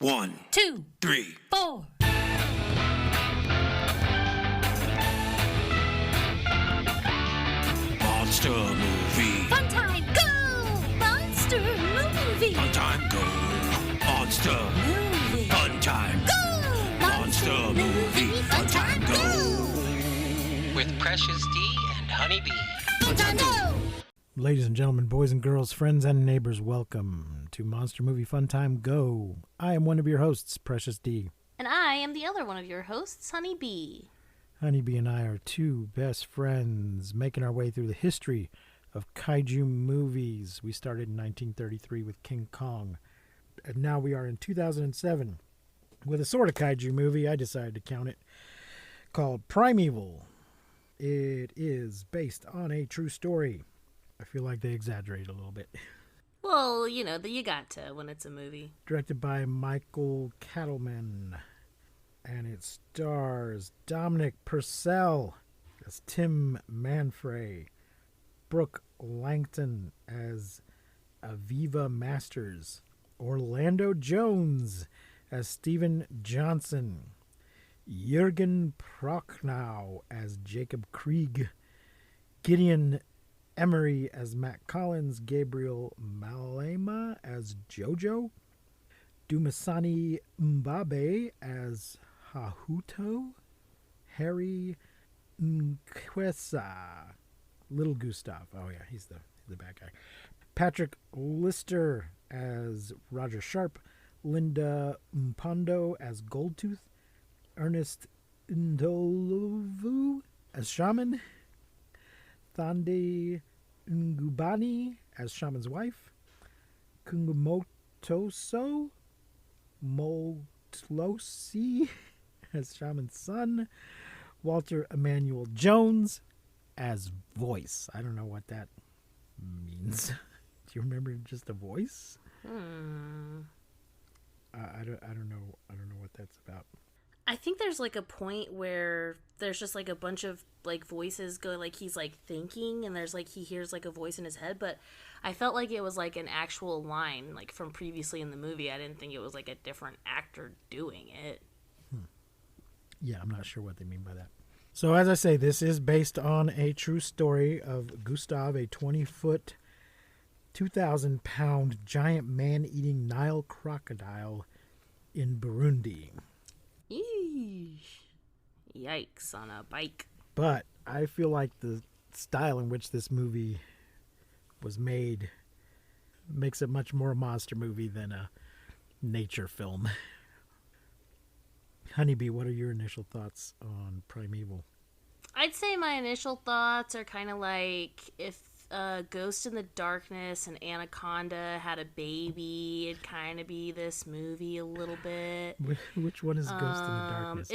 1, 2, 3, 4. Monster movie. Fun time, go! Monster movie. Fun time, go. Monster Movie. Fun time. Go! Monster movie. Fun time, go. With Precious D and Honeybee. Fun time, go! Ladies and gentlemen, boys and girls, friends and neighbors, welcome to Monster Movie Fun Time Go. I am one of your hosts, Precious D. And I am the other one of your hosts, Honeybee. Honeybee and I are two best friends making our way through the history of kaiju movies. We started in 1933 with King Kong, and now we are in 2007 with a sort of kaiju movie, I decided to count it, called Primeval. It is based on a true story. I feel like they exaggerate a little bit. Well, you know, you got to when it's a movie. Directed by Michael Cattleman. And it stars Dominic Purcell as Tim Manfrey, Brooke Langton as Aviva Masters, Orlando Jones as Stephen Johnson, Jürgen Prochnow as Jacob Krieg, Gideon Emery as Matt Collins, Gabriel Malema as Jojo, Dumasani Mbabe as Hahuto, Harry Nkwesa, Little Gustav. Oh yeah, he's the bad guy. Patrick Lister as Roger Sharp, Linda Mpondo as Goldtooth, Ernest Ndolovu as Shaman, Thandi Ngubani as Shaman's wife, Kungumotoso Moltlosi as Shaman's son, Walter Emmanuel Jones as Voice. I don't know what that means. Do you remember just a voice? I don't know what that's about. I think there's like a point where there's just like a bunch of like voices go, like he's like thinking and there's like he hears like a voice in his head, but I felt like it was like an actual line like from previously in the movie. I didn't think it was like a different actor doing it. Yeah, I'm not sure what they mean by that. So as I say, this is based on a true story of Gustav, a 20-foot, 2,000-pound giant man-eating Nile crocodile in Burundi. Eesh. Yikes on a bike. But I feel like the style in which this movie was made makes it much more a monster movie than a nature film. Honeybee, what are your initial thoughts on Primeval? I'd say my initial thoughts are kind of like if Ghost in the Darkness and Anaconda had a baby, it'd kind of be this movie a little bit. Which one is Ghost in the Darkness?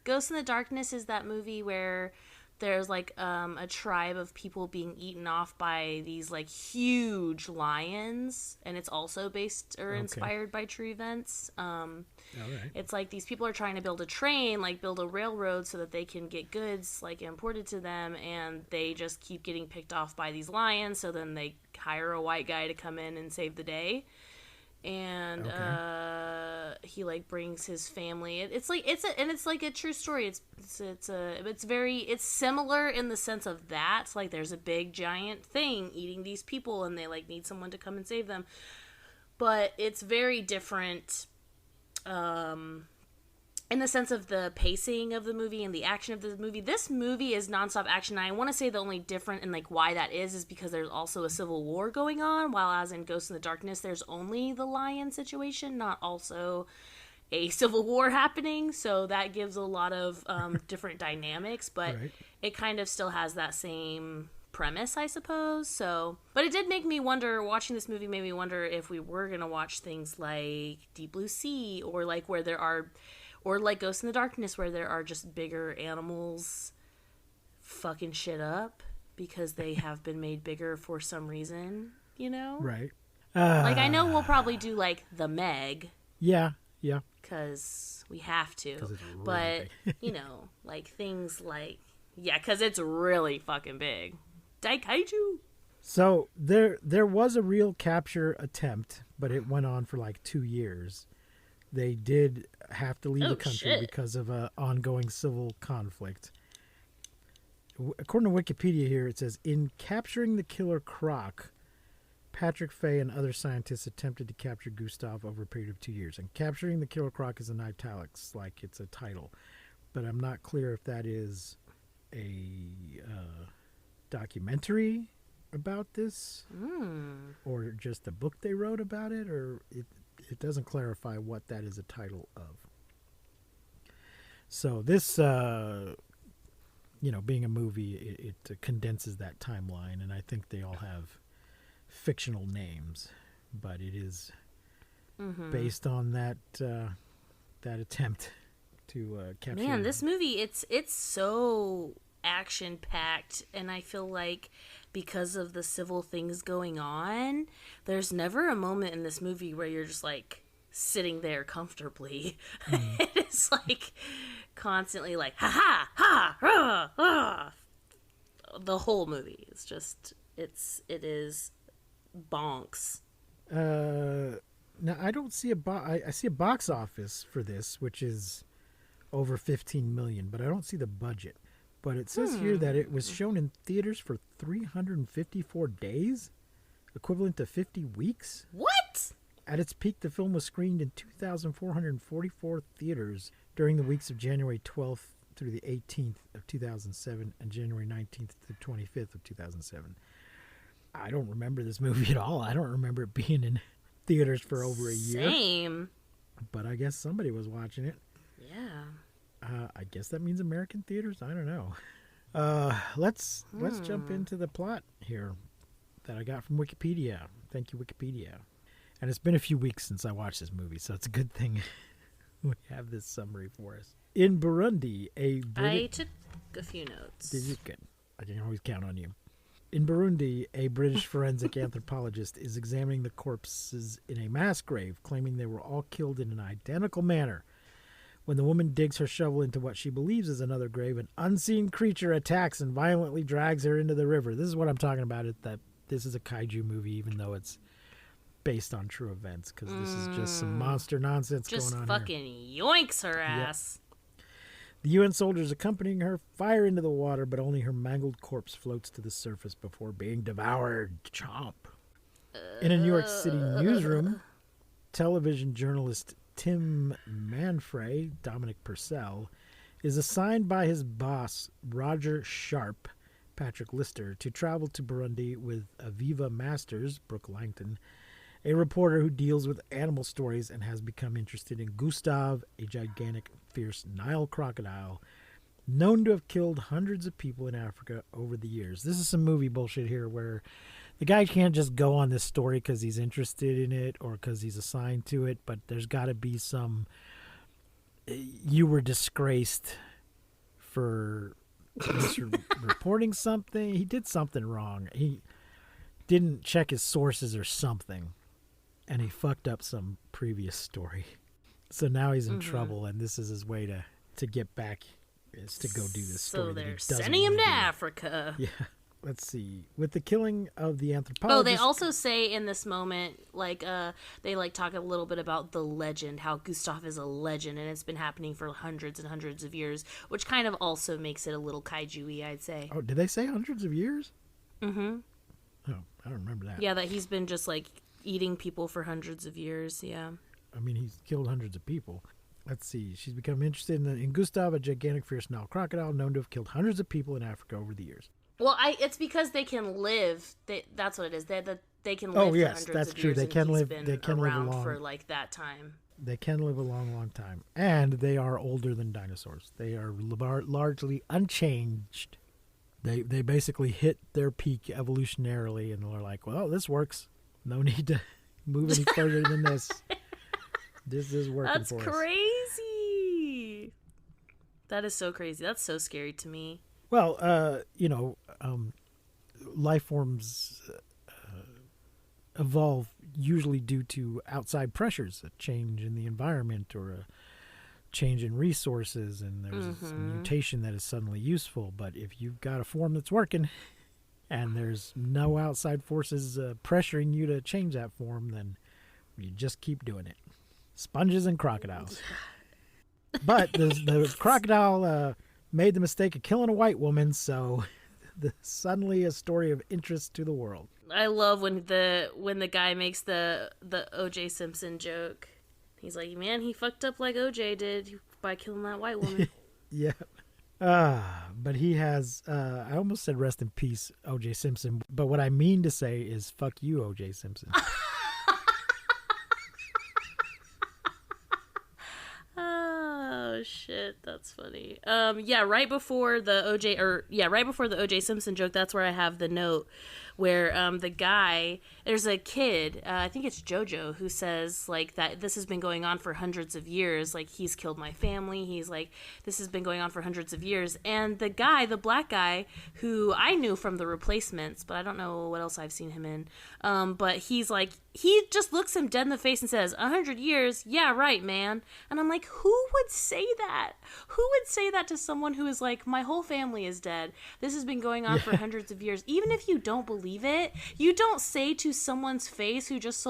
Ghost in the Darkness is that movie where there's like a tribe of people being eaten off by these like huge lions, and it's also based or inspired by true events. Right. It's like these people are trying to build a train, like build a railroad so that they can get goods like imported to them, and they just keep getting picked off by these lions, so then they hire a white guy to come in and save the day. And he like brings his family. It's like it's a true story. It's similar in the sense of that. Like there's a big giant thing eating these people, and they like need someone to come and save them. But it's very different, in the sense of the pacing of the movie and the action of the movie. This movie is nonstop action. I want to say the only different and like why that is because there's also a civil war going on, while as in Ghost in the Darkness, there's only the lion situation, not also a civil war happening. So that gives a lot of different dynamics, but It kind of still has that same premise, I suppose. So, but it did make me wonder, watching this movie made me wonder if we were going to watch things like Deep Blue Sea or like where there are, or like Ghost in the Darkness, where there are just bigger animals fucking shit up because they have been made bigger for some reason, you know? Right. Like, I know we'll probably do, like, The Meg. Yeah. Because we have to. Really but, you know, like, things like... Yeah, because it's really fucking big. Daikaiju. So there was a real capture attempt, but it went on for like 2 years. They did have to leave Oh, the country shit. because of an ongoing civil conflict. According to Wikipedia here, it says, in capturing the killer croc, Patrick Fay and other scientists attempted to capture Gustav over a period of 2 years. And capturing the killer croc is in italics, like it's a title. But I'm not clear if that is a documentary about this or just a book they wrote about it, or it doesn't clarify what that is a title of. So this, being a movie, it condenses that timeline, and I think they all have fictional names, but it is based on that attempt to capture. Man, this movie, it's so action packed, and I feel like because of the civil things going on, there's never a moment in this movie where you're just like sitting there comfortably. It's like constantly like ha ha ha rah, rah. The whole movie is just it is bonks. Now I don't see I see a box office for this, which is over 15 million, but I don't see the budget. But it says here that it was shown in theaters for 354 days, equivalent to 50 weeks. What? At its peak, the film was screened in 2,444 theaters during the weeks of January 12th through the 18th of 2007 and January 19th to the 25th of 2007. I don't remember this movie at all. I don't remember it being in theaters for over a year. Same. But I guess somebody was watching it. Yeah. I guess that means American theaters. I don't know. Let's jump into the plot here that I got from Wikipedia. Thank you, Wikipedia. And it's been a few weeks since I watched this movie, so it's a good thing we have this summary for us. In Burundi, I took a few notes. Did you? Good. I can always count on you. In Burundi, a British forensic anthropologist is examining the corpses in a mass grave, claiming they were all killed in an identical manner. When the woman digs her shovel into what she believes is another grave, an unseen creature attacks and violently drags her into the river. This is what I'm talking about, that this is a kaiju movie, even though it's based on true events, because this is just some monster nonsense going on Just here. fucking yoinks her ass. The UN soldiers accompanying her fire into the water, but only her mangled corpse floats to the surface before being devoured. Chomp. In a New York City newsroom, television journalist Tim Manfrey, Dominic Purcell, is assigned by his boss, Roger Sharp, Patrick Lister, to travel to Burundi with Aviva Masters, Brooke Langton, a reporter who deals with animal stories and has become interested in Gustav, a gigantic, fierce Nile crocodile, known to have killed hundreds of people in Africa over the years. This is some movie bullshit here where the guy can't just go on this story because he's interested in it or because he's assigned to it, but there's got to be some, you were disgraced for reporting something. He did something wrong. He didn't check his sources or something, and he fucked up some previous story. So now he's in trouble, and this is his way to get back, is to go do this story. So that he they're doesn't sending him wanna to do. Africa. Yeah. Let's see. With the killing of the anthropologist... Oh, they also say in this moment, they talk a little bit about the legend, how Gustav is a legend, and it's been happening for hundreds and hundreds of years, which kind of also makes it a little kaiju-y, I'd say. Oh, did they say hundreds of years? Mm-hmm. Oh, I don't remember that. Yeah, that he's been just, eating people for hundreds of years, yeah. I mean, he's killed hundreds of people. Let's see. She's become interested in Gustav, a gigantic, fierce Nile crocodile known to have killed hundreds of people in Africa over the years. Well, it's because they can live. That's what it is. They can live Oh, for yes, hundreds that's of true. years. They and can he's live- been they can live around along. for that time. They can live a long, long time. And they are older than dinosaurs. They are largely unchanged. They basically hit their peak evolutionarily, and they're like, well, this works. No need to move any further than this. This is working That's for us. crazy. That is so crazy. That's so scary to me. Well, life forms evolve usually due to outside pressures, a change in the environment or a change in resources, and there's a mutation that is suddenly useful. But if you've got a form that's working, and there's no outside forces pressuring you to change that form, then you just keep doing it. Sponges and crocodiles. But the crocodile made the mistake of killing a white woman, so suddenly a story of interest to the world. I love when the guy makes the O.J. Simpson joke. He's like, man, he fucked up like O.J. did by killing that white woman. Yeah. But he has, I almost said rest in peace, O.J. Simpson, but what I mean to say is fuck you, O.J. Simpson. Oh shit, that's funny. Right before the O.J. Simpson joke, that's where I have the note where the guy, there's a kid, I think it's Jojo, who says like that this has been going on for hundreds of years, like he's killed my family, he's like, this has been going on for hundreds of years. And the guy, the black guy, who I knew from The Replacements, but I don't know what else I've seen him in, but he's like, he just looks him dead in the face and says, 100 years, yeah, right, man. And I'm like, who would say that? Who would say that to someone who is like, my whole family is dead, this has been going on for hundreds of years? Even if you don't believe it, you don't say to someone's face who just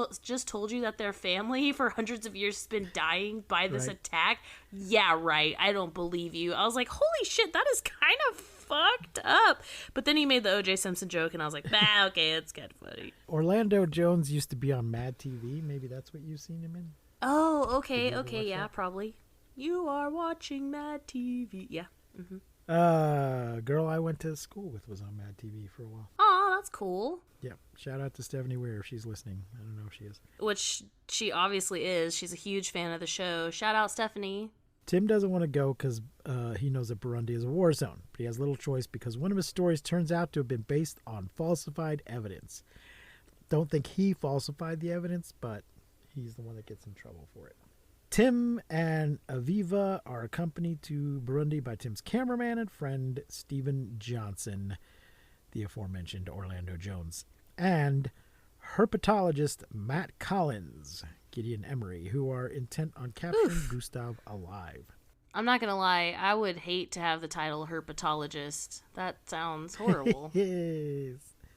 told you that their family for hundreds of years has been dying by this attack, yeah, right, I don't believe you. I was like, holy shit, that is kind of fucked up. But then he made the O.J. Simpson joke, and I was like, okay, it's kind of funny. Orlando Jones used to be on Mad TV. Maybe that's what you've seen him in. Oh, okay, yeah, that? Probably. You are watching Mad TV. Yeah. Mm-hmm. Girl I went to school with was on Mad TV for a while. Oh, that's cool. Yeah. Shout out to Stephanie Weir if she's listening. I don't know if she is. Which she obviously is. She's a huge fan of the show. Shout out, Stephanie. Tim doesn't want to go because he knows that Burundi is a war zone, but he has little choice because one of his stories turns out to have been based on falsified evidence. Don't think he falsified the evidence, but he's the one that gets in trouble for it. Tim and Aviva are accompanied to Burundi by Tim's cameraman and friend Stephen Johnson, the aforementioned Orlando Jones, and herpetologist Matt Collins, Gideon Emery, who are intent on capturing Gustav alive. I'm not going to lie, I would hate to have the title herpetologist. That sounds horrible.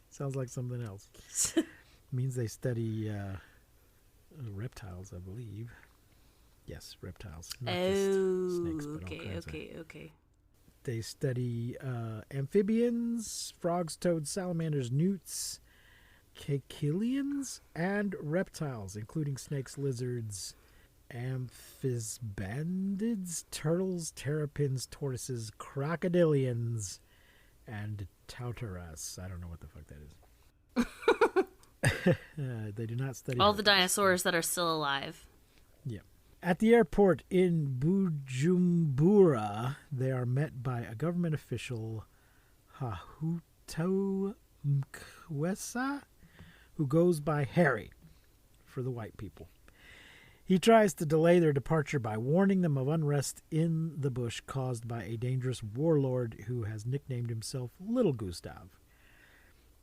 Sounds like something else. Means they study reptiles, I believe. Yes, reptiles. Not just snakes, but okay. They study amphibians, frogs, toads, salamanders, newts, caecilians, and reptiles, including snakes, lizards, amphisbandids, turtles, terrapins, tortoises, crocodilians, and tautoras. I don't know what the fuck that is. They do not study all the dinosaurs that are still alive. Yeah. At the airport in Bujumbura, they are met by a government official, Hahuto Mkwesa, who goes by Harry for the white people. He tries to delay their departure by warning them of unrest in the bush caused by a dangerous warlord who has nicknamed himself Little Gustav.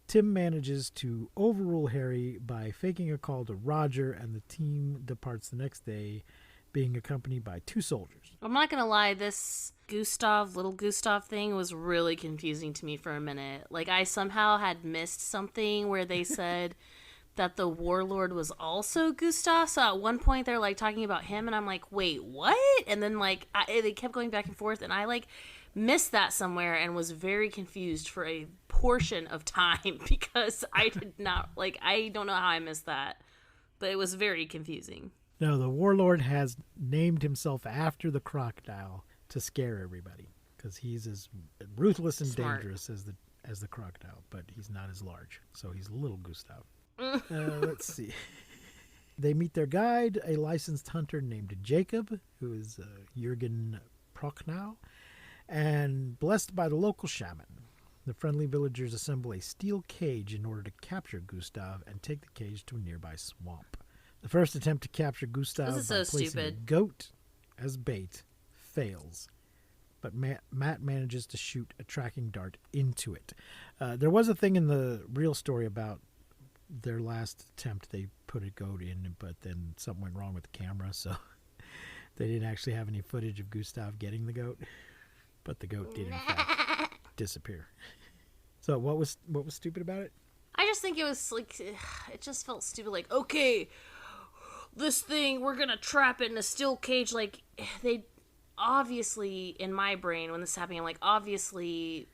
Tim manages to overrule Harry by faking a call to Roger, and the team departs the next day, being accompanied by 2 soldiers. I'm not going to lie, this Little Gustav thing was really confusing to me for a minute. Like, I somehow had missed something where they said that the warlord was also Gustav. So at one point they're like talking about him, and I'm like, wait, what? And then like they kept going back and forth, and I like missed that somewhere and was very confused for a portion of time because I did not I don't know how I missed that, but it was very confusing. No, the warlord has named himself after the crocodile to scare everybody because he's as ruthless and dangerous as the crocodile, but he's not as large, so he's Little Gustav. Let's see. They meet their guide, a licensed hunter named Jacob, who is Jürgen Prochnow, and blessed by the local shaman. The friendly villagers assemble a steel cage in order to capture Gustav and take the cage to a nearby swamp. The first attempt to capture Gustav by placing a goat as bait fails, but Matt manages to shoot a tracking dart into it. There was a thing in the real story about their last attempt. They put a goat in, but then something went wrong with the camera, so they didn't actually have any footage of Gustav getting the goat, but the goat did in fact disappear. So what was stupid about it? I just think it was like, it just felt stupid. Like, okay, this thing, we're gonna trap it in a steel cage. Like, they obviously, in my brain, when this is happening, I'm like, obviously,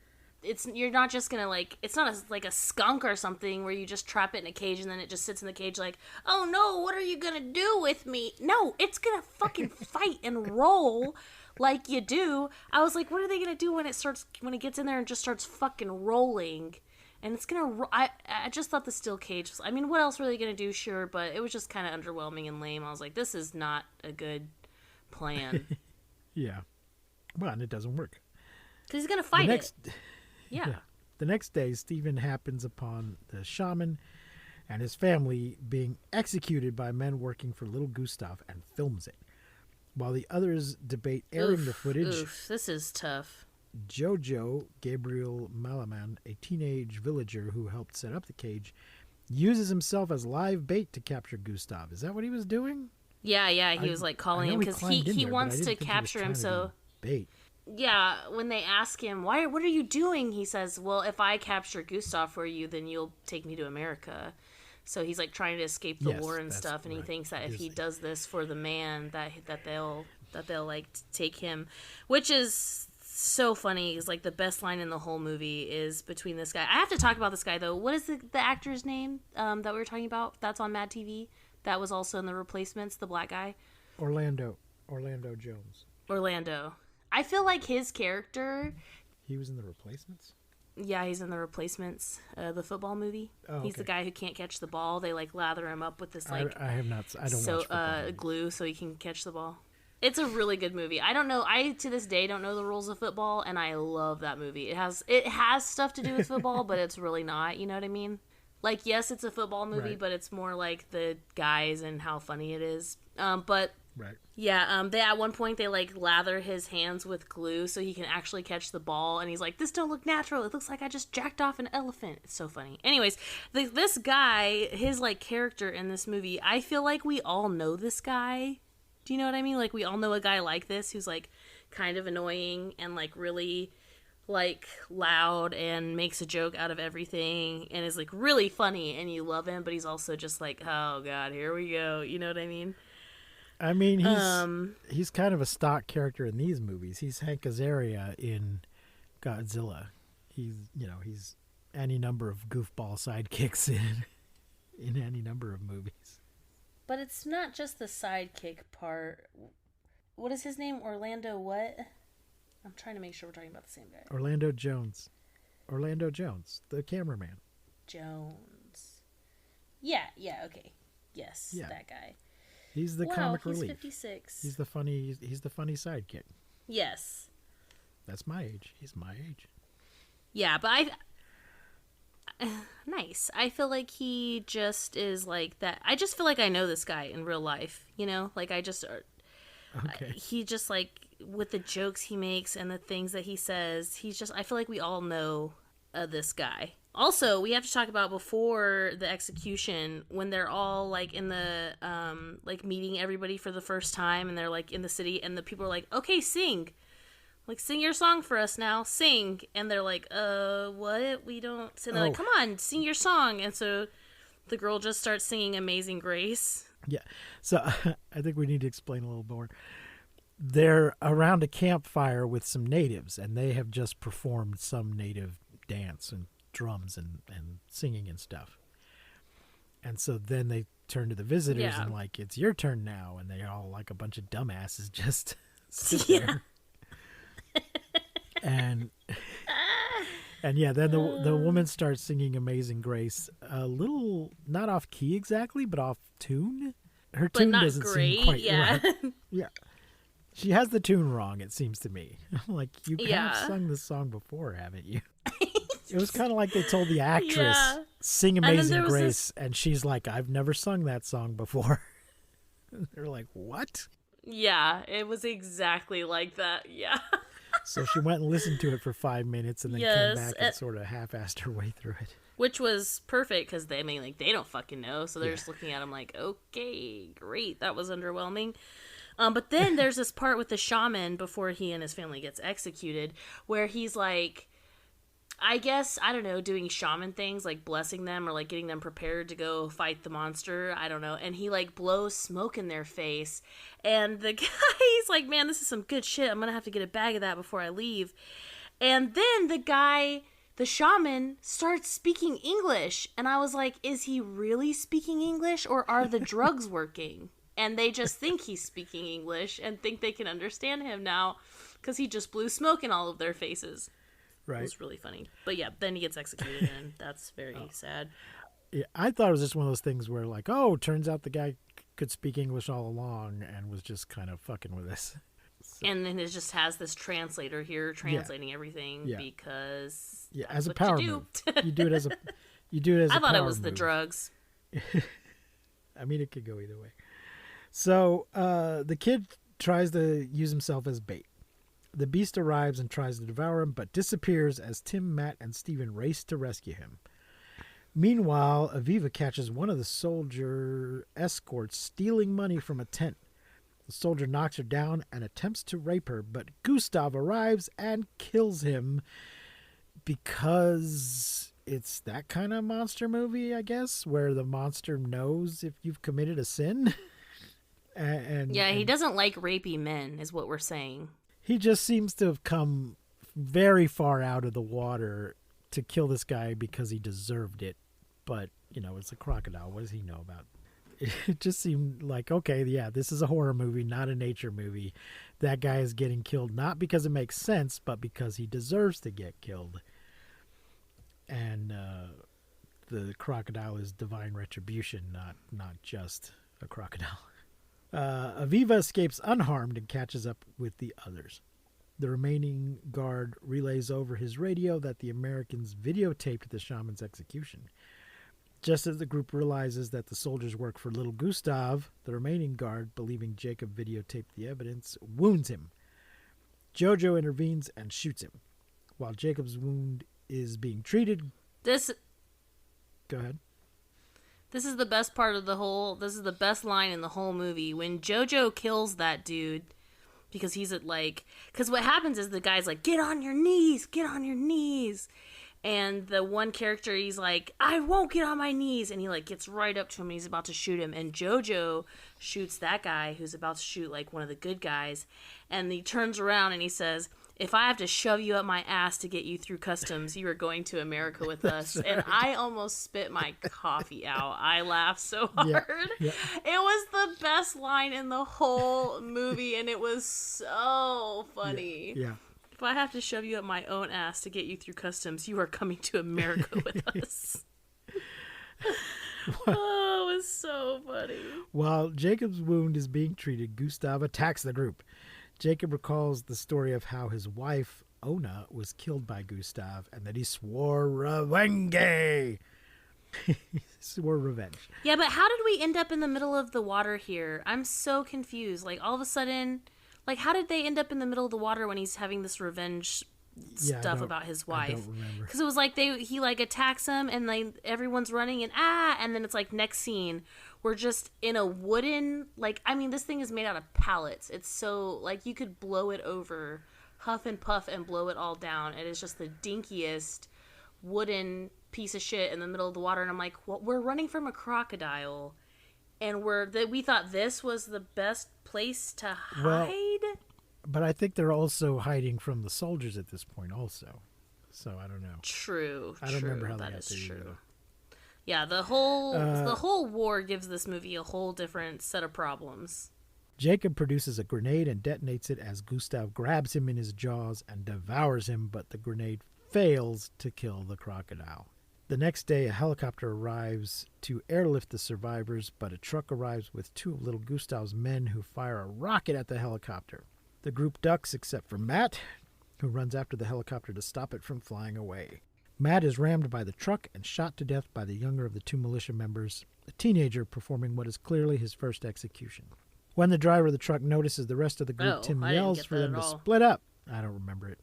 you're not just gonna, like, it's not like a skunk or something where you just trap it in a cage and then it just sits in the cage like, oh no, what are you gonna do with me? No, it's gonna fucking fight and roll like you do. I was like, what are they gonna do when it gets in there and just starts fucking rolling? And it's gonna, I just thought the steel cage was, I mean, what else were they gonna do? Sure, but it was just kind of underwhelming and lame. I was like, this is not a good plan. Yeah. Well, and it doesn't work. Because he's gonna fight it. Yeah. The next day, Stephen happens upon the shaman and his family being executed by men working for little Gustav and films it. While the others debate airing the footage, this is tough. Jojo, Gabriel Malaman, a teenage villager who helped set up the cage, uses himself as live bait to capture Gustav. Is that what he was doing? Yeah, he was like calling him because he wants to capture him. So bait. Yeah, when they ask him, what are you doing? He says, well, if I capture Gustav for you, then you'll take me to America. So he's like trying to escape the war and stuff, and he thinks that if he does this for the man, that they'll like take him, which is so funny. Is like the best line in the whole movie is between this guy. I have to talk about this guy though. What is the actor's name that we were talking about? That's on Mad TV. That was also in The Replacements. The black guy. Orlando Jones. Orlando. I feel like his character... He was in The Replacements? Yeah, he's in The Replacements, the football movie. Oh, okay. He's the guy who can't catch the ball. They, like, lather him up with this, like... I have not... I don't watch football glue so he can catch the ball. It's a really good movie. I don't know... I, to this day, don't know the rules of football, and I love that movie. It has stuff to do with football, but it's really not, you know what I mean? Like, yes, it's a football movie, right. But it's more like the guys and how funny it is. But... Right. Yeah, they at one point they like lather his hands with glue so he can actually catch the ball, and he's like, "This don't look natural. It looks like I just jacked off an elephant." It's so funny. Anyways, this guy, his like character in this movie, I feel like we all know this guy. Do you know what I mean? Like we all know a guy like this who's like kind of annoying and like really like loud and makes a joke out of everything and is like really funny and you love him, but he's also just like, "Oh God, here we go." You know what I mean? I mean, he's kind of a stock character in these movies. He's Hank Azaria in Godzilla. He's any number of goofball sidekicks in any number of movies. But it's not just the sidekick part. What is his name? Orlando what? I'm trying to make sure we're talking about the same guy. Orlando Jones, the cameraman. Jones. Yeah, okay. Yes, yeah. That guy. He's the comic relief. 56. He's the funny sidekick. Yes. That's my age. He's my age. Yeah, but nice. I feel like he just is like that. I just feel like I know this guy in real life, you know? Like I just okay. He just like with the jokes he makes and the things that he says, I feel like we all know this guy. Also, we have to talk about before the execution when they're all like in the like meeting everybody for the first time and they're like in the city and the people are like, "Okay, sing. Like sing your song for us now. Sing." And they're like, what? We don't." So they're like, "Come on, sing your song." And so the girl just starts singing Amazing Grace. Yeah. So I think we need to explain a little more. They're around a campfire with some natives and they have just performed some native dance and drums and singing and stuff. And so then they turn to the visitors and like, "It's your turn now." And they're all like a bunch of dumbasses just sit there. And yeah, then the woman starts singing Amazing Grace a little, not off key exactly, but off tune. Her tune doesn't seem quite right. Yeah. She has the tune wrong, it seems to me. I'm like, you have sung this song before, haven't you? It was kind of like they told the actress, "Sing Amazing Grace," and she's like, "I've never sung that song before." They're like, "What?" Yeah, it was exactly like that. Yeah. So she went and listened to it for 5 minutes and then came back and sort of half-assed her way through it. Which was perfect because they don't fucking know. So they're just looking at him like, "Okay, great. That was underwhelming." But then there's this part with the shaman before he and his family gets executed where he's like, I guess, I don't know, doing shaman things, like blessing them or like getting them prepared to go fight the monster. I don't know. And he like blows smoke in their face. And the guy's like, man, this is some good shit. I'm going to have to get a bag of that before I leave. And then the shaman starts speaking English. And I was like, is he really speaking English or are the drugs working? And they just think he's speaking English and think they can understand him now because he just blew smoke in all of their faces. Right. It was really funny. But yeah, then he gets executed, and that's very sad. Yeah, I thought it was just one of those things where, like, oh, turns out the guy could speak English all along and was just kind of fucking with us. So, and then it just has this translator here translating everything because as a power move. You do it as a I thought it power was the move. drugs. I mean, it could go either way. So the kid tries to use himself as bait. The beast arrives and tries to devour him, but disappears as Tim, Matt, and Steven race to rescue him. Meanwhile, Aviva catches one of the soldier escorts stealing money from a tent. The soldier knocks her down and attempts to rape her, but Gustav arrives and kills him because it's that kind of monster movie, I guess, where the monster knows if you've committed a sin. He doesn't like rapey men, is what we're saying. He just seems to have come very far out of the water to kill this guy because he deserved it. But, it's a crocodile. What does he know about? It just seemed like, okay, yeah, this is a horror movie, not a nature movie. That guy is getting killed not because it makes sense, but because he deserves to get killed. And the crocodile is divine retribution, not just a crocodile. Aviva escapes unharmed and catches up with the others. The remaining guard relays over his radio that the Americans videotaped the shaman's execution. Just as the group realizes that the soldiers work for little Gustav, the remaining guard, believing Jacob videotaped the evidence, wounds him. Jojo intervenes and shoots him. While Jacob's wound is being treated... Go ahead. This is the best part of this is the best line in the whole movie. When Jojo kills that dude, because because what happens is the guy's like, get on your knees. And the one character, he's like, I won't get on my knees. And he like gets right up to him and he's about to shoot him. And Jojo shoots that guy who's about to shoot like one of the good guys. And he turns around and he says, if I have to shove you up my ass to get you through customs, you are going to America with us. Right. And I almost spit my coffee out. I laughed so hard. Yeah. It was the best line in the whole movie, and it was so funny. Yeah. If I have to shove you up my own ass to get you through customs, you are coming to America with us. Oh, it was so funny. While Jacob's wound is being treated, Gustav attacks the group. Jacob recalls the story of how his wife, Ona, was killed by Gustav and that he swore revenge. He swore revenge. Yeah, but how did we end up in the middle of the water here? I'm so confused. Like, all of a sudden, like, how did they end up in the middle of the water when he's having this revenge stuff about his wife? I don't remember. Because it was like he like attacks him and like everyone's running and then it's like next scene we're just in a wooden, like, I mean, this thing is made out of pallets. It's so, like, you could blow it over, huff and puff and blow it all down. It is just the dinkiest wooden piece of shit in the middle of the water. And I'm like, well, we're running from a crocodile. And we thought this was the best place to hide? Well, but I think they're also hiding from the soldiers at this point also. So I don't know. True. I don't remember how that they got is there true. either. Yeah, the whole war gives this movie a whole different set of problems. Jacob produces a grenade and detonates it as Gustav grabs him in his jaws and devours him, but the grenade fails to kill the crocodile. The next day, a helicopter arrives to airlift the survivors, but a truck arrives with two of little Gustav's men who fire a rocket at the helicopter. The group ducks except for Matt, who runs after the helicopter to stop it from flying away. Matt is rammed by the truck and shot to death by the younger of the two militia members, a teenager performing what is clearly his first execution. When the driver of the truck notices the rest of the group, Tim yells for them to split up. I don't remember it.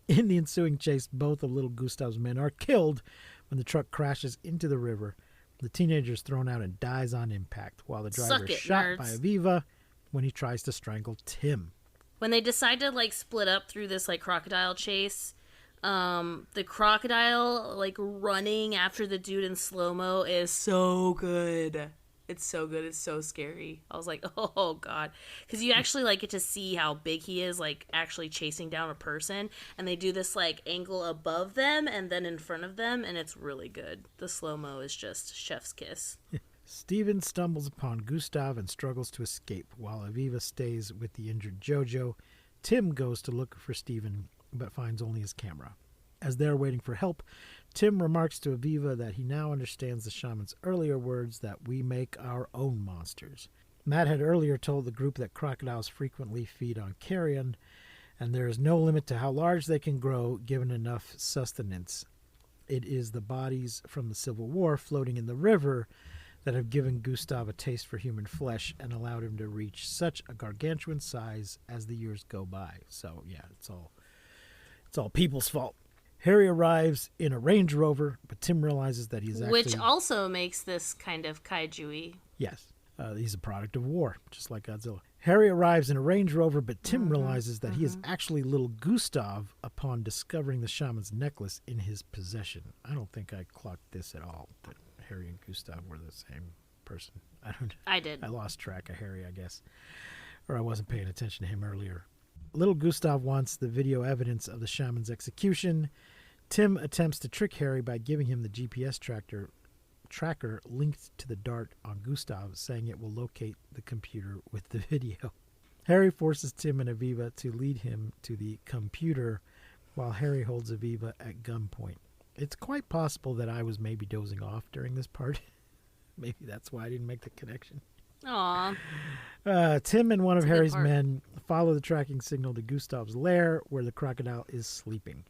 In the ensuing chase, both of little Gustav's men are killed when the truck crashes into the river. The teenager is thrown out and dies on impact, while the driver is shot by Aviva when he tries to strangle Tim. When they decide to, like, split up through this, like, crocodile chase, The crocodile like running after the dude in slow-mo is so good. It's so good. It's so scary. I was like, oh god, because you actually like get to see how big he is, like actually chasing down a person, and they do this like angle above them and then in front of them, and it's really good. The slow-mo is just chef's kiss. Steven stumbles upon Gustav and struggles to escape, while Aviva stays with the injured Jojo. Tim goes to look for Steven, but finds only his camera. As they're waiting for help, Tim remarks to Aviva that he now understands the shaman's earlier words that we make our own monsters. Matt had earlier told the group that crocodiles frequently feed on carrion, and there is no limit to how large they can grow given enough sustenance. It is the bodies from the Civil War floating in the river that have given Gustav a taste for human flesh and allowed him to reach such a gargantuan size as the years go by. So yeah, it's all people's fault. Harry arrives in a Range Rover, but Tim realizes that he's actually... Which also makes this kind of kaiju-y. Yes, he's a product of war, just like Godzilla. Harry arrives in a Range Rover, but Tim realizes that he is actually little Gustav upon discovering the shaman's necklace in his possession. I don't think I clocked this at all, that Harry and Gustav were the same person. I did. I lost track of Harry, I guess. Or I wasn't paying attention to him earlier. Little Gustav wants the video evidence of the shaman's execution. Tim attempts to trick Harry by giving him the GPS tracker linked to the dart on Gustav, saying it will locate the computer with the video. Harry forces Tim and Aviva to lead him to the computer while Harry holds Aviva at gunpoint. It's quite possible that I was maybe dozing off during this part. Maybe that's why I didn't make the connection. Aw. Tim and one of That's a good Harry's part. men follow the tracking signal to Gustav's lair, where the crocodile is sleeping.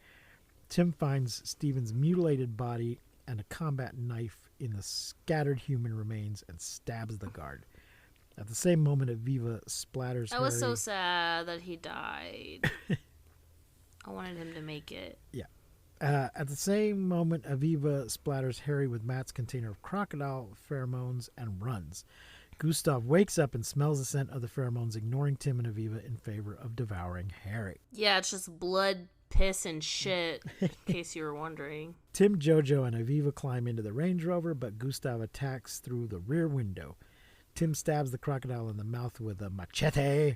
Tim finds Stephen's mutilated body and a combat knife in the scattered human remains and stabs the guard. At the same moment, Aviva splatters I was so Harry. sad that he died. I wanted him to make it. Yeah. At the same moment, Aviva splatters Harry with Matt's container of crocodile pheromones and runs. Gustav wakes up and smells the scent of the pheromones, ignoring Tim and Aviva in favor of devouring Harry. Yeah, it's just blood, piss, and shit, in case you were wondering. Tim, Jojo, and Aviva climb into the Range Rover, but Gustav attacks through the rear window. Tim stabs the crocodile in the mouth with a machete.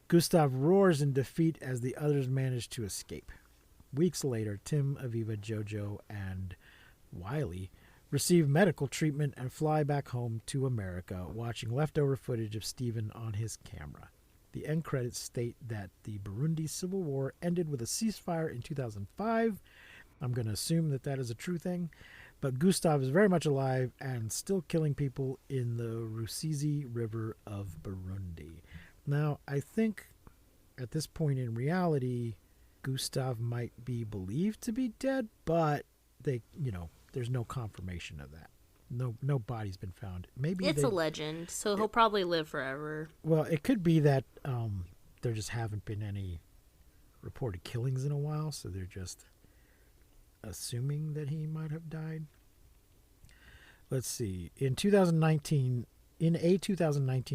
Gustav roars in defeat as the others manage to escape. Weeks later, Tim, Aviva, Jojo, and Wiley receive medical treatment and fly back home to America, watching leftover footage of Stephen on his camera. The end credits state that the Burundi Civil War ended with a ceasefire in 2005. I'm going to assume that that is a true thing. But Gustav is very much alive and still killing people in the Rusizi River of Burundi. Now, I think at this point in reality, Gustav might be believed to be dead, but there's no confirmation of that. No body's been found. Maybe It's a legend, so he'll probably live forever. Well, it could be that there just haven't been any reported killings in a while, so they're just assuming that he might have died. Let's see. In a 2019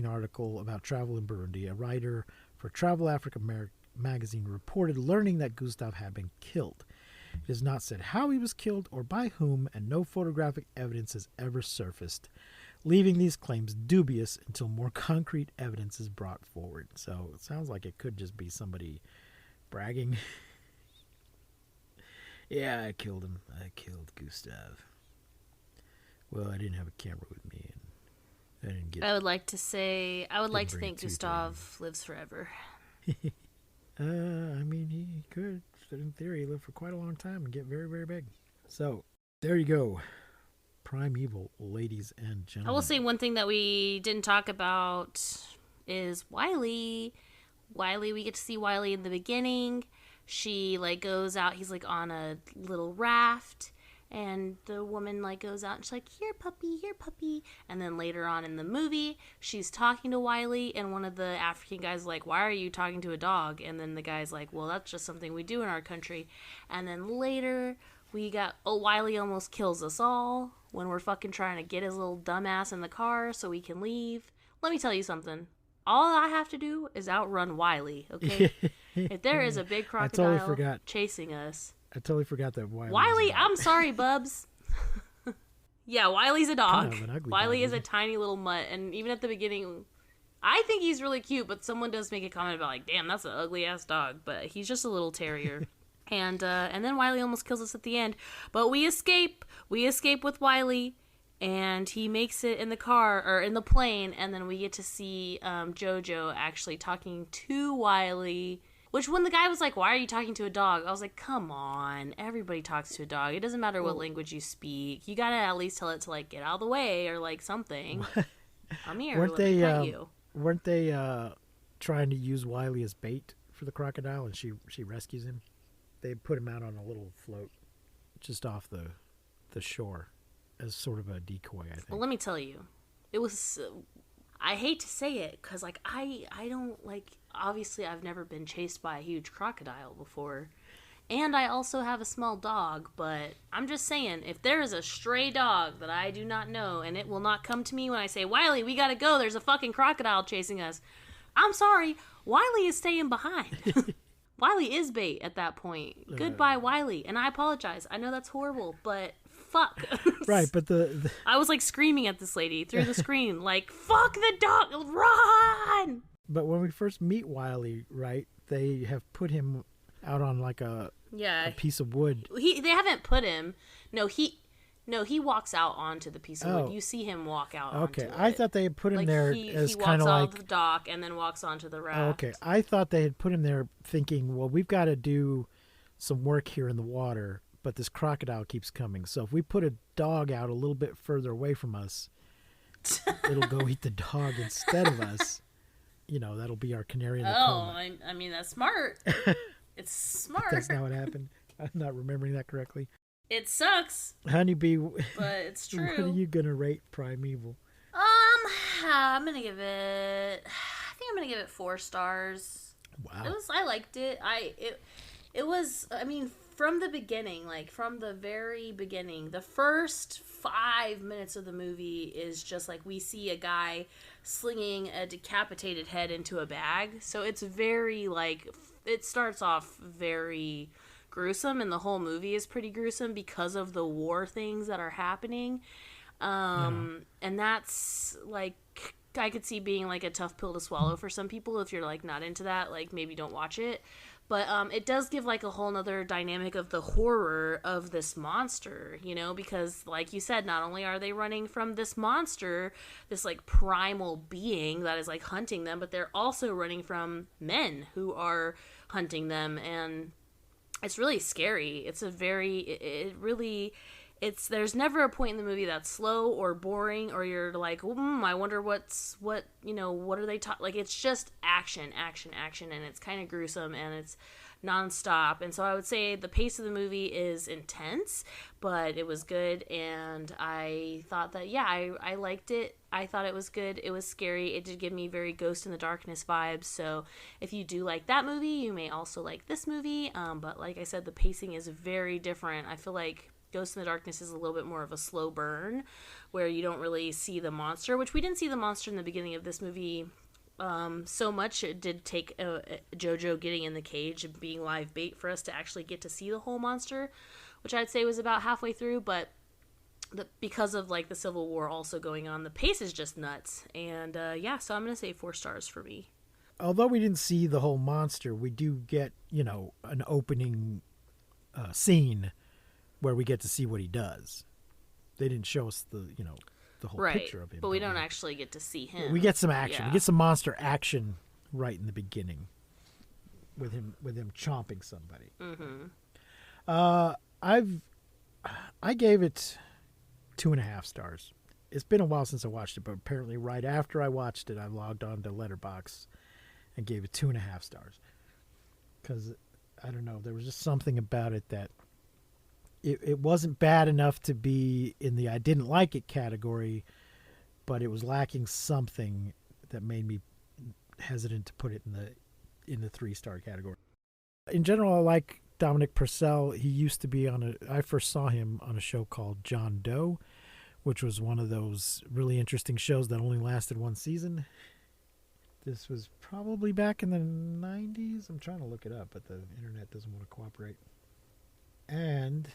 article about travel in Burundi, a writer for Travel Africa magazine reported learning that Gustav had been killed. It is not said how he was killed or by whom, and no photographic evidence has ever surfaced, leaving these claims dubious until more concrete evidence is brought forward. So it sounds like it could just be somebody bragging. Yeah, I killed him. I killed Gustav. Well, I didn't have a camera with me, and I didn't get... I would like to bring think two Gustav lives forever. I mean, he could, in theory, live for quite a long time and get very, very big. So, there you go. Primeval, ladies and gentlemen. I will say one thing that we didn't talk about is Wiley. We get to see Wiley in the beginning. She, goes out. He's, on a little raft. And the woman, goes out and she's like, here, puppy. And then later on in the movie, she's talking to Wiley. And one of the African guys is like, why are you talking to a dog? And then the guy's like, well, that's just something we do in our country. And then later, Wiley almost kills us all when we're fucking trying to get his little dumbass in the car so we can leave. Let me tell you something. All I have to do is outrun Wiley, okay? If there is a big crocodile chasing us, I totally forgot that Wiley. Wiley, I'm sorry, Bubs. Yeah, Wiley's a dog. Kind of an ugly Wiley dog, is a tiny little mutt, and even at the beginning, I think he's really cute, but someone does make a comment about, like, damn, that's an ugly-ass dog, but he's just a little terrier. And then Wiley almost kills us at the end, but we escape. We escape with Wiley, and he makes it in the car, or in the plane, and then we get to see Jojo actually talking to Wiley. Which, when the guy was like, why are you talking to a dog? I was like, come on. Everybody talks to a dog. It doesn't matter what language you speak. You gotta at least tell it to, like, get out of the way or, like, something. I'm here. Weren't Let me pet you. Weren't they trying to use Wiley as bait for the crocodile, and she rescues him? They put him out on a little float just off the shore as sort of a decoy, I think. Well, let me tell you. It was... I hate to say it, because, like, I don't, like... Obviously, I've never been chased by a huge crocodile before. And I also have a small dog, but I'm just saying, if there is a stray dog that I do not know, and it will not come to me when I say, Wiley, we gotta go, there's a fucking crocodile chasing us. I'm sorry, Wiley is staying behind. Wiley is bait at that point. Goodbye, Wiley. And I apologize. I know that's horrible, but fuck. Right, but the I was, like, screaming at this lady through the screen, like, fuck the dog, run! But when we first meet Wiley, right, they have put him out on like a piece of wood. They haven't put him. No, he walks out onto the piece of wood. You see him walk out. Okay, onto I it. thought they had put him there as kind of like he walks like off the dock and then walks onto the raft. Okay, I thought they had put him there thinking, well, we've got to do some work here in the water, but this crocodile keeps coming. So if we put a dog out a little bit further away from us, it'll go eat the dog instead of us. You know, that'll be our canary in the coal mine. I mean, that's smart. It's smart. That's not what happened. I'm not remembering that correctly. It sucks. Honeybee, but it's true. What are you going to rate Primeval? I'm going to give it... I think I'm going to give it 4 stars. Wow. I liked it. It was, I mean, from the beginning, like, from the very beginning, the first 5 minutes of the movie is just, like, we see a guy slinging a decapitated head into a bag. So it's very, like, it starts off very gruesome, and the whole movie is pretty gruesome because of the war things that are happening. And that's, like, I could see being, like, a tough pill to swallow for some people. If you're, like, not into that, like, maybe don't watch it. But it does give, like, a whole nother dynamic of the horror of this monster, you know? Because, like you said, not only are they running from this monster, this, like, primal being that is, like, hunting them, but they're also running from men who are hunting them. And it's really scary. It's a very... There's never a point in the movie that's slow or boring, or you're like, I wonder what are they talking? Like, it's just action, and it's kind of gruesome, and it's nonstop. And so I would say the pace of the movie is intense, but it was good, and I thought that, I liked it. I thought it was good. It was scary. It did give me very Ghost in the Darkness vibes, so if you do like that movie, you may also like this movie, but like I said, the pacing is very different. I feel like Ghost in the Darkness is a little bit more of a slow burn, where you don't really see the monster, which we didn't see the monster in the beginning of this movie so much. It did take Jojo getting in the cage and being live bait for us to actually get to see the whole monster, which I'd say was about halfway through, but because of, like, the Civil War also going on, the pace is just nuts. And so I'm going to say 4 stars for me. Although we didn't see the whole monster, we do get, an opening scene where we get to see what he does. They didn't show us the whole picture of him. But we don't actually get to see him. We get some action. Yeah. We get some monster action right in the beginning with him chomping somebody. Mm-hmm. I gave it 2.5 stars. It's been a while since I watched it, but apparently right after I watched it, I logged on to Letterboxd and gave it 2.5 stars. Because, I don't know, there was just something about it that it wasn't bad enough to be in the I didn't like it category, but it was lacking something that made me hesitant to put it in the 3-star category. In general, I like Dominic Purcell. He used to be I first saw him on a show called John Doe, which was one of those really interesting shows that only lasted 1 season. This was probably back in the 90s. I'm trying to look it up, but the internet doesn't want to cooperate. And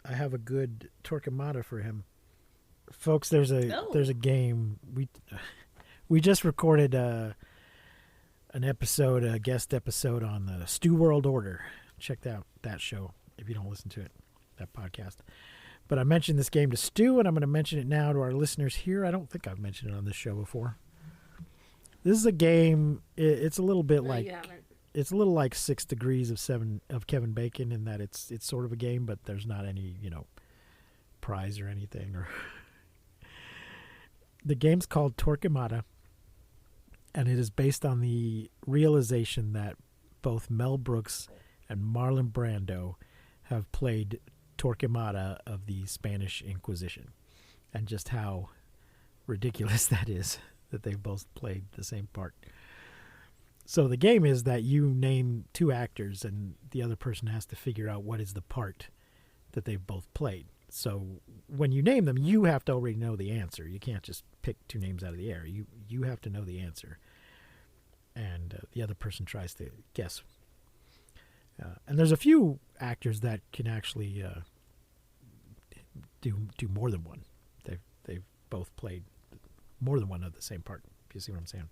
I have a good Torquemada for him. Folks, there's a game. We just recorded an episode, a guest episode on the Stew World Order. Check out that show if you don't listen to it, that podcast. But I mentioned this game to Stu, and I'm going to mention it now to our listeners here. I don't think I've mentioned it on this show before. This is a game. It's a little bit it's a little like 6 Degrees of Kevin Bacon in that it's sort of a game, but there's not any prize or anything. Or the game's called Torquemada, and it is based on the realization that both Mel Brooks and Marlon Brando have played Torquemada of the Spanish Inquisition, and just how ridiculous that is that they've both played the same part. So the game is that you name two actors and the other person has to figure out what is the part that they've both played. So when you name them, you have to already know the answer. You can't just pick two names out of the air. You have to know the answer. And the other person tries to guess. And there's a few actors that can actually do more than one. They've both played more than one of the same part, if you see what I'm saying.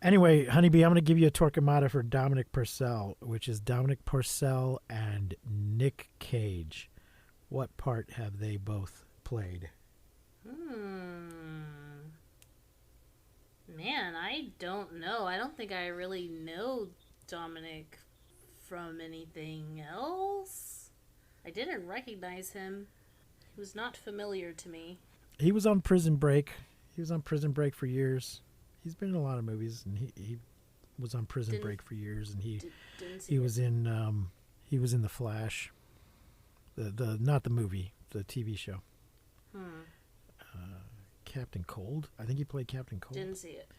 Anyway, Honeybee, I'm going to give you a Torquemada for Dominic Purcell, which is Dominic Purcell and Nick Cage. What part have they both played? Man, I don't know. I don't think I really know Dominic from anything else. I didn't recognize him. He was not familiar to me. He was on Prison Break. He was on Prison Break for years. He's been in a lot of movies, and he was on Prison Break for years, and he was in The Flash, the not the movie, the TV show. Captain Cold. I think he played Captain Cold. Didn't see it.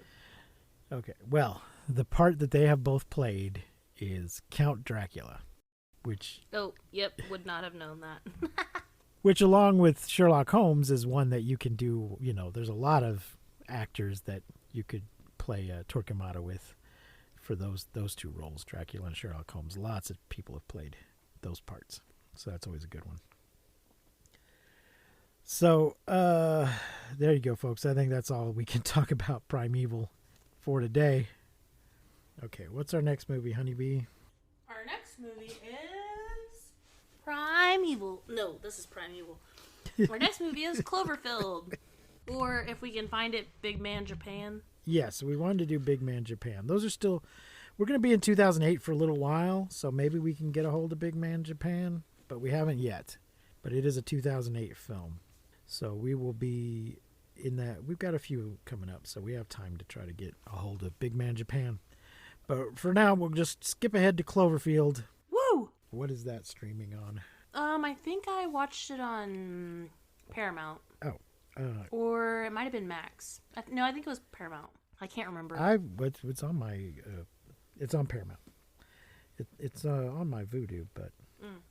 Okay, well, the part that they have both played is Count Dracula, which... Oh, yep, would not have known that. Which, along with Sherlock Holmes, is one that you can do, there's a lot of actors that you could play Torquemada with for those two roles, Dracula and Sherlock Holmes. Lots of people have played those parts, so that's always a good one. So, there you go, folks. I think that's all we can talk about Primeval for today. Okay, what's our next movie, Honeybee? Our next movie is Primeval. No, this is Primeval. Our next movie is Cloverfield. Or, if we can find it, Big Man Japan. Yes, we wanted to do Big Man Japan. Those are still... We're going to be in 2008 for a little while, so maybe we can get a hold of Big Man Japan, but we haven't yet. But it is a 2008 film. So we will be in that... We've got a few coming up, so we have time to try to get a hold of Big Man Japan. But for now, we'll just skip ahead to Cloverfield. Woo! What is that streaming on? I think I watched it on Paramount. Oh. Or it might have been Max. I think it was Paramount. I can't remember. It's on my... it's on Paramount. It's on my Vudu, but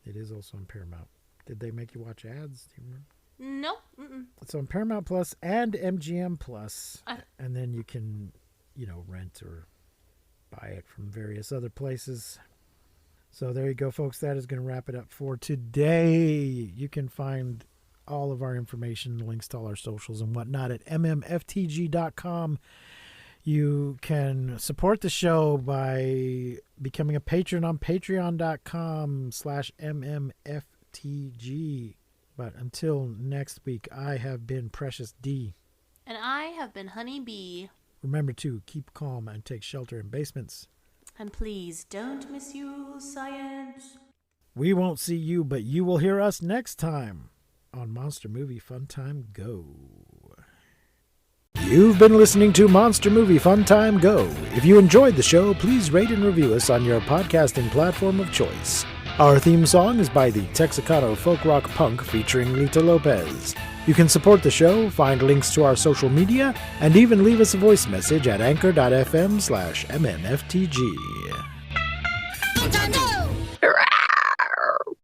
it is also on Paramount. Did they make you watch ads? Do you remember? No. Mm-mm. It's on Paramount Plus and MGM Plus, and then you can, rent or buy it from various other places. So there you go, folks. That is going to wrap it up for today. You can find all of our information, links to all our socials and whatnot at mmftg.com. You can support the show by becoming a patron on patreon.com/mmftg. But until next week, I have been Precious D. And I have been Honey Bee. Remember to keep calm and take shelter in basements. And please don't misuse science. We won't see you, but you will hear us next time on Monster Movie Fun Time Go. You've been listening to Monster Movie Fun Time Go. If you enjoyed the show, please rate and review us on your podcasting platform of choice. Our theme song is by the Texicano folk rock punk featuring Lita Lopez. You can support the show, find links to our social media, and even leave us a voice message at anchor.fm/mmftg.